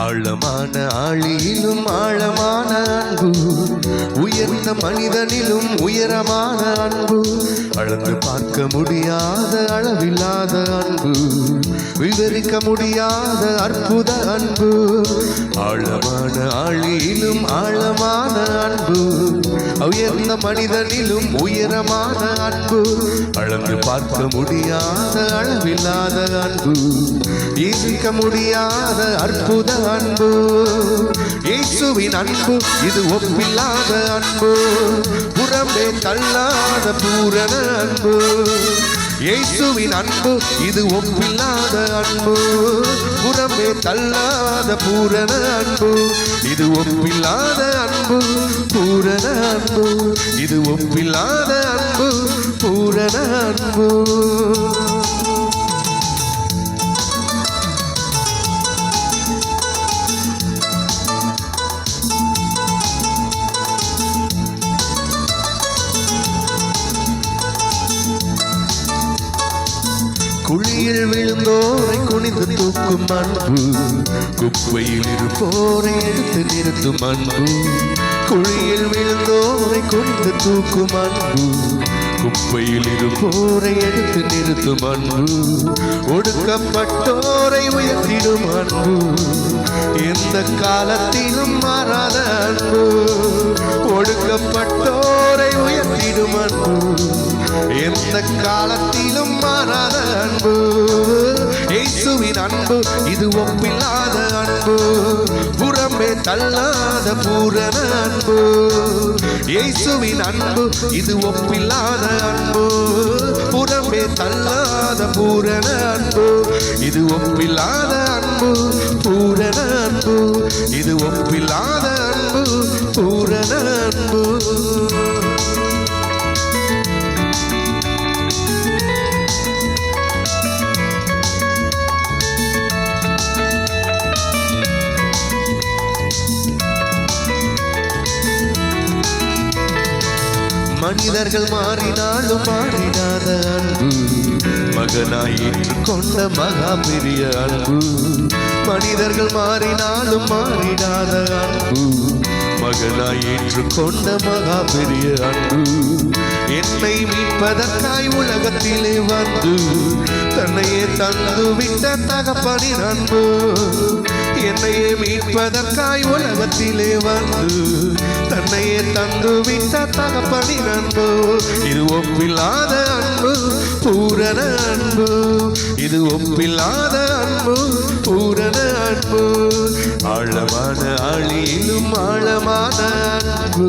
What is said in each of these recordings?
ஆழமான ஆழியிலும் ஆழமான அன்பு, உயர்ந்த மனிதனிலும் உயரமான அன்பு, அளந்து பார்க்க முடியாத அளவில்லாத அன்பு, விவரிக்க முடியாத அற்புத அன்பு. ஆழமான ஆழியிலும் ஆழமான அன்பு, உயர்ந்த மனிதனிலும் உயரமான அன்பு, அளந்து பார்க்க முடியாத அளவில்லாத அன்பு, ஈர்க்க முடியாத அற்புத அன்பு. இயேசுவின் அன்பு இது ஒப்பில்லாத அன்பு, புறம்பே தள்ளாத பூரண அன்பு. இயேசுவின் அன்பு இது ஒப்பில்லாத அன்பு, புறம்பே தள்ளாத பூரண அன்பு. இது ஒப்பில்லாத அன்பு, பூரண அன்பு. இது ஒப்பில்லாத அன்பு, பூரண அன்பு. குழியில் விழுந்தோரை குனிந்து தூக்கும் அன்பு, குப்பையில் இருப்போரை எடுத்து நிறுத்தும் அன்பு. குழியில் விழுந்தோரை குனிந்து தூக்கும் அன்பு, குப்பையில் இருப்போரை எடுத்து நிறுத்தும் அன்பு. ஒடுக்கப்பட்டோரை உயர்த்திடும் அன்பு, எந்த காலத்திலும் மாறாத அன்பு. ஒடுக்கப்பட்டோரை உயர்த்திடும் அன்பு, எந்த காலத்திலும் மாறாத அன்பு. இயேசுவின் அன்பு இது ஒப்பில்லாத அன்பு, புறம்பே தள்ளாத பூரண அன்பு. இயேசுவின் அன்பு இது ஒப்பில்லாத அன்பு, புறம்பே தள்ளாத பூரண அன்பு. இது ஒப்பில்லாத அன்பு, பூரண அன்பு. இது ஒப்பில்லாத அன்பு, பூரண அன்பு. மனிதர்கள் மாறினாலும் மாறிடாத அன்பு, மகனாய் ஏற்றுக்கொண்ட மகா பெரிய அன்பு. மனிதர்கள் மாறினாலும் மாறிடாத அன்பு, மகனாய் ஏற்றுக்கொண்ட மகா பெரிய அன்பு. என்னை மீட்பதற்காய் உலகத்திலே வந்து தன்னையே தந்து விட்ட தகப்பனின் அன்பு. என்னையே மீட்பதற்காய் உலகத்திலே வந்து தன்னையே தந்து விட்ட தகப்பனின் அன்பு. இது ஒப்பில்லாத அன்பு, பூரண அன்பு. இது ஒப்பில்லாத அன்பு, பூரண அன்பு. ஆழமான ஆழியிலும் ஆழமான அன்பு,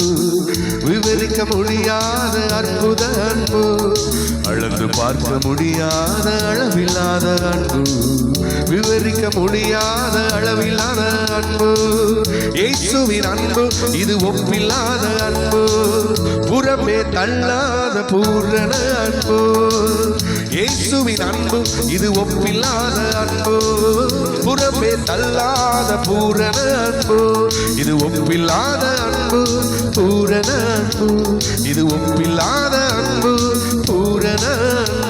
விவரிக்க முடியாத அற்புத அன்பு, அளந்து பார்க்க முடியாத அளவில்லாத அன்பு, விவரிக்க முடியாத அளவில்லாத அன்பு. இயேசுவின் அன்பு இது ஒப்பில்லாத அன்பு, புறம்பே தள்ளாத பூரண அன்பு. இயேசுவின் அன்பு இது ஒப்பில்லாத அன்பு, புறம்பே தள்ளாத பூரண அன்பு. இது ஒப்பில்லாத அன்பு, பூரண அன்பு. இது ஒப்பில்லாத அன்பு, பூரண அன்பு.